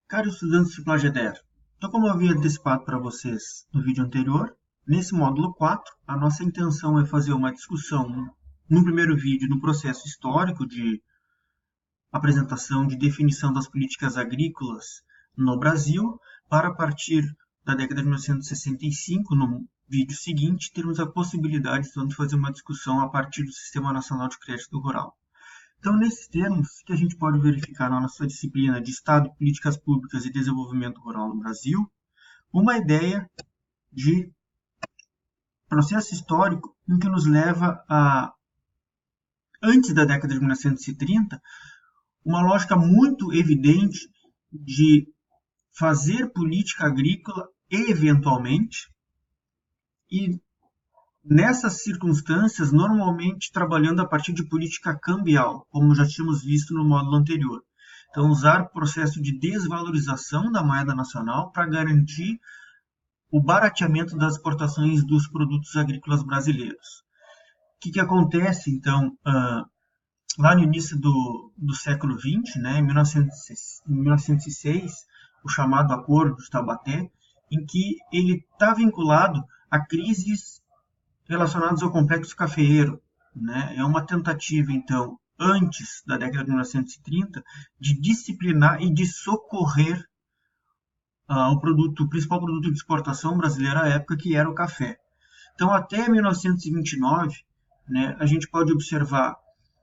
Caros estudantes de Plageder, então como eu havia antecipado para vocês no vídeo anterior, nesse módulo 4, a nossa intenção é fazer uma discussão no primeiro vídeo no processo histórico de apresentação de definição das políticas agrícolas no Brasil, para a partir da década de 1965, no vídeo seguinte, termos a possibilidade então, de fazer uma discussão a partir do Sistema Nacional de Crédito Rural. Então, nesses termos, que a gente pode verificar na nossa disciplina de Estado, Políticas Públicas e Desenvolvimento Rural no Brasil, uma ideia de processo histórico em que nos leva a, antes da década de 1930, uma lógica muito evidente de fazer política agrícola eventualmente e nessas circunstâncias, normalmente trabalhando a partir de política cambial, como já tínhamos visto no módulo anterior. Então, usar o processo de desvalorização da moeda nacional para garantir o barateamento das exportações dos produtos agrícolas brasileiros. O que acontece, então, lá no início do século XX, né, em 1906, o chamado Acordo de Taubaté, em que ele está vinculado a crises relacionados ao complexo cafeeiro, né? É uma tentativa, então, antes da década de 1930, de disciplinar e de socorrer o principal produto de exportação brasileira à época, que era o café. Então, até 1929, né, a gente pode observar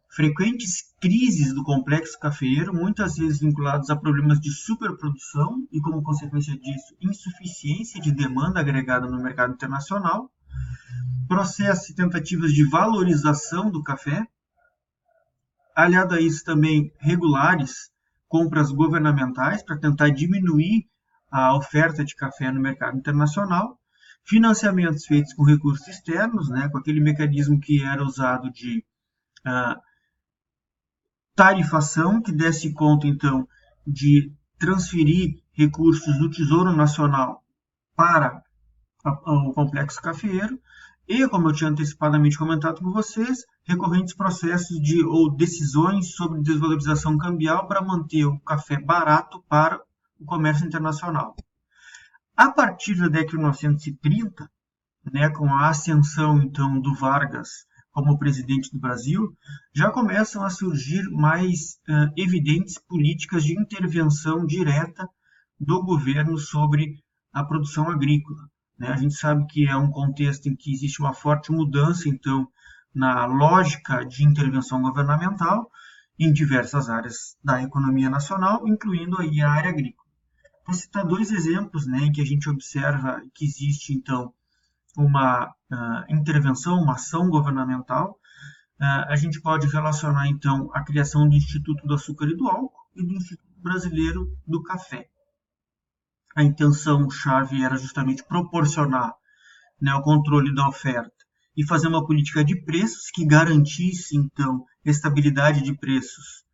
frequentes crises do complexo cafeeiro, muitas vezes vinculadas a problemas de superprodução e, como consequência disso, insuficiência de demanda agregada no mercado internacional, processos e tentativas de valorização do café, aliado a isso também regulares compras governamentais para tentar diminuir a oferta de café no mercado internacional, financiamentos feitos com recursos externos, né, com aquele mecanismo que era usado de tarifação, que desse conta, então, de transferir recursos do Tesouro Nacional para o complexo cafeeiro, e, como eu tinha antecipadamente comentado com vocês, recorrentes processos ou decisões sobre desvalorização cambial para manter o café barato para o comércio internacional. A partir da década de 1930, né, com a ascensão então do Vargas como presidente do Brasil, já começam a surgir mais evidentes políticas de intervenção direta do governo sobre a produção agrícola. A gente sabe que é um contexto em que existe uma forte mudança, então, na lógica de intervenção governamental em diversas áreas da economia nacional, incluindo aí a área agrícola. Vou citar dois exemplos, né, em que a gente observa que existe, então, uma intervenção, uma ação governamental. A gente pode relacionar, então, a criação do Instituto do Açúcar e do Álcool e do Instituto Brasileiro do Café. A intenção-chave era justamente proporcionar, né, o controle da oferta e fazer uma política de preços que garantisse, então, estabilidade de preços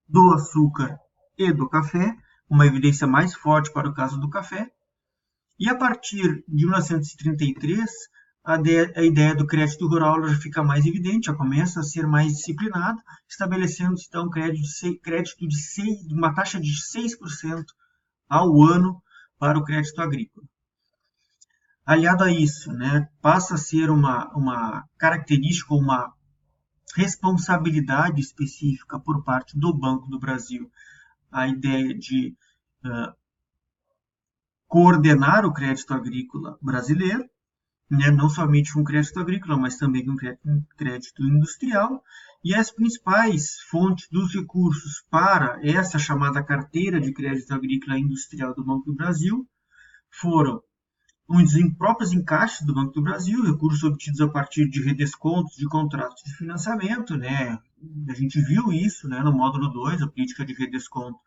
do açúcar e do café, uma evidência mais forte para o caso do café. E a partir de 1933, a ideia do crédito rural já fica mais evidente, já começa a ser mais disciplinada, estabelecendo então crédito de uma taxa de 6% ao ano para o crédito agrícola. Aliado a isso, né, passa a ser uma característica, uma responsabilidade específica por parte do Banco do Brasil, a ideia de coordenar o crédito agrícola brasileiro, né, não somente com crédito agrícola, mas também com crédito industrial, e as principais fontes dos recursos para essa chamada carteira de crédito agrícola e industrial do Banco do Brasil foram os próprios encaixes do Banco do Brasil, recursos obtidos a partir de redescontos de contratos de financiamento, né? A gente viu isso, né, no módulo 2, a política de redesconto.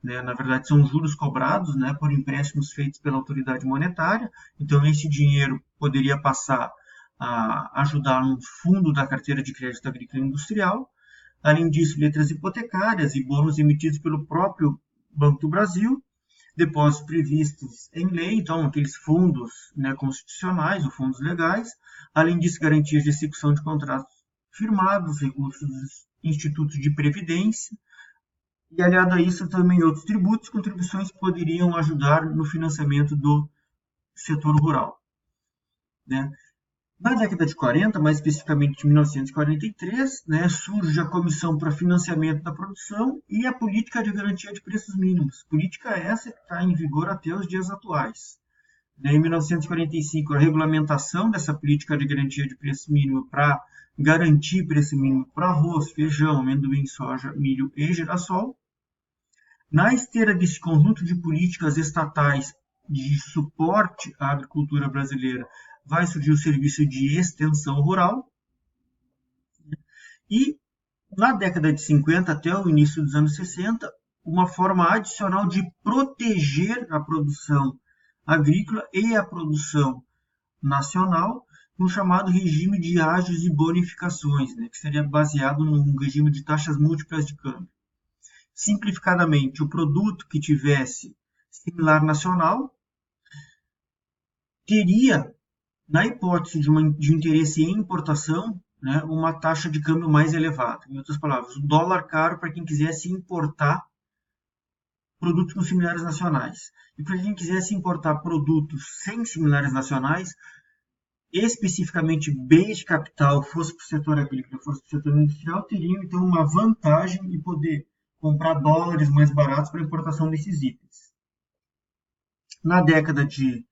Né? Na verdade, são juros cobrados, né, por empréstimos feitos pela autoridade monetária. Então, esse dinheiro poderia passar a ajudar no fundo da carteira de crédito agrícola e industrial. Além disso, letras hipotecárias e bônus emitidos pelo próprio Banco do Brasil, depósitos previstos em lei, então aqueles fundos, né, constitucionais ou fundos legais. Além disso, garantias de execução de contratos firmados, recursos dos institutos de previdência, E, aliado a isso, também outros tributos e contribuições que poderiam ajudar no financiamento do setor rural, né? Na década de 40, mais especificamente em 1943, né, surge a Comissão para Financiamento da Produção e a Política de Garantia de Preços Mínimos. Política essa que está em vigor até os dias atuais. Em 1945, a regulamentação dessa política de garantia de preço mínimo para garantir preço mínimo para arroz, feijão, amendoim, soja, milho e girassol. Na esteira desse conjunto de políticas estatais de suporte à agricultura brasileira, vai surgir o serviço de extensão rural. E, na década de 50 até o início dos anos 60, uma forma adicional de proteger a produção agrícola e a produção nacional, no chamado regime de ágios e bonificações, né, que seria baseado num regime de taxas múltiplas de câmbio. Simplificadamente, o produto que tivesse similar nacional teria, na hipótese de um interesse em importação, né, uma taxa de câmbio mais elevada. Em outras palavras, o dólar caro para quem quisesse importar produtos com similares nacionais. E para quem quisesse importar produtos sem similares nacionais, especificamente bens de capital, fosse para o setor agrícola, fosse para o setor industrial, teriam então uma vantagem de poder comprar dólares mais baratos para a importação desses itens. Na década de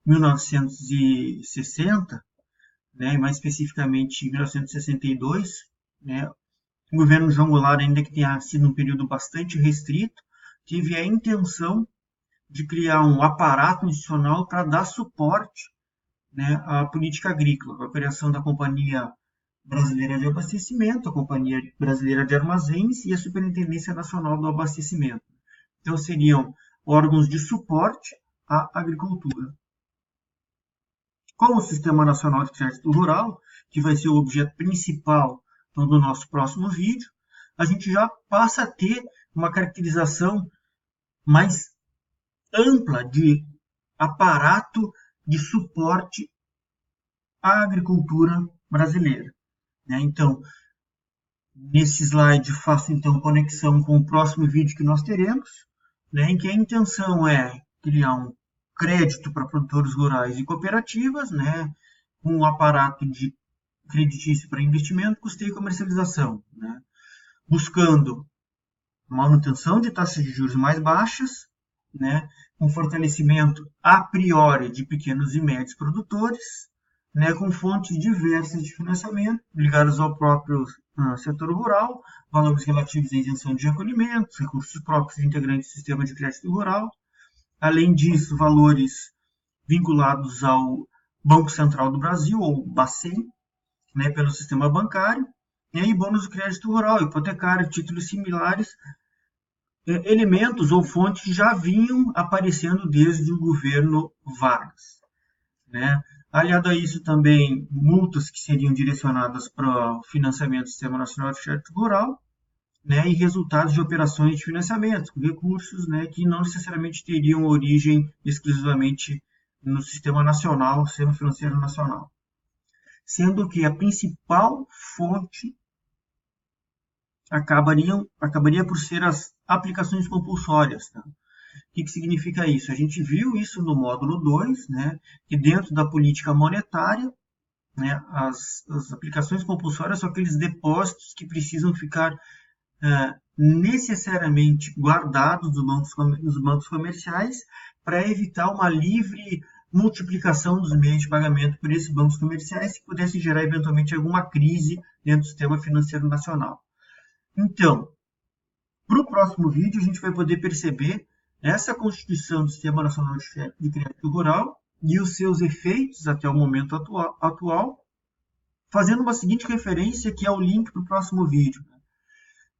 1960, né, mais especificamente em 1962, né, o governo João Goulart, ainda que tenha sido um período bastante restrito, teve a intenção de criar um aparato institucional para dar suporte, né, à política agrícola, a criação da Companhia Brasileira de Abastecimento, a Companhia Brasileira de Armazéns e a Superintendência Nacional do Abastecimento. Então, seriam órgãos de suporte à agricultura. Com o Sistema Nacional de Crédito Rural, que vai ser o objeto principal do nosso próximo vídeo, a gente já passa a ter uma caracterização mais ampla de aparato de suporte à agricultura brasileira. Então, nesse slide faço então conexão com o próximo vídeo que nós teremos, em que a intenção é criar um crédito para produtores rurais e cooperativas, com um aparato de creditício para investimento, custeio e comercialização, buscando manutenção de taxas de juros mais baixas, com fortalecimento a priori de pequenos e médios produtores, com fontes diversas de financiamento ligadas ao próprio setor rural, valores relativos à isenção de recolhimentos, recursos próprios de integrantes do sistema de crédito rural. Além disso, valores vinculados ao Banco Central do Brasil, ou BACEN, pelo sistema bancário, e bônus do crédito rural, hipotecário, títulos similares, elementos ou fontes que já vinham aparecendo desde o governo Vargas. Aliado a isso também multas que seriam direcionadas para o financiamento do Sistema Nacional de Crédito Rural, e resultados de operações de financiamento, recursos que não necessariamente teriam origem exclusivamente no Sistema Nacional, Sistema Financeiro Nacional. Sendo que a principal fonte acabaria por ser as aplicações compulsórias. O que significa isso? A gente viu isso no módulo 2, que dentro da política monetária, as aplicações compulsórias são aqueles depósitos que precisam ficar necessariamente guardados nos bancos comerciais para evitar uma livre multiplicação dos meios de pagamento por esses bancos comerciais que pudesse gerar eventualmente alguma crise dentro do sistema financeiro nacional. Então, para o próximo vídeo, a gente vai poder perceber essa constituição do Sistema Nacional de Crédito Rural e os seus efeitos até o momento atual, fazendo uma seguinte referência, que é o link para o próximo vídeo.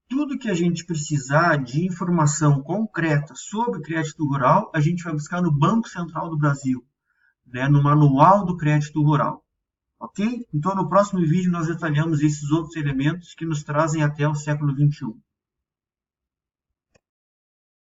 Tudo que a gente precisar de informação concreta sobre crédito rural, a gente vai buscar no Banco Central do Brasil, no Manual do Crédito Rural. Ok? Então, no próximo vídeo, nós detalhamos esses outros elementos que nos trazem até o século XXI.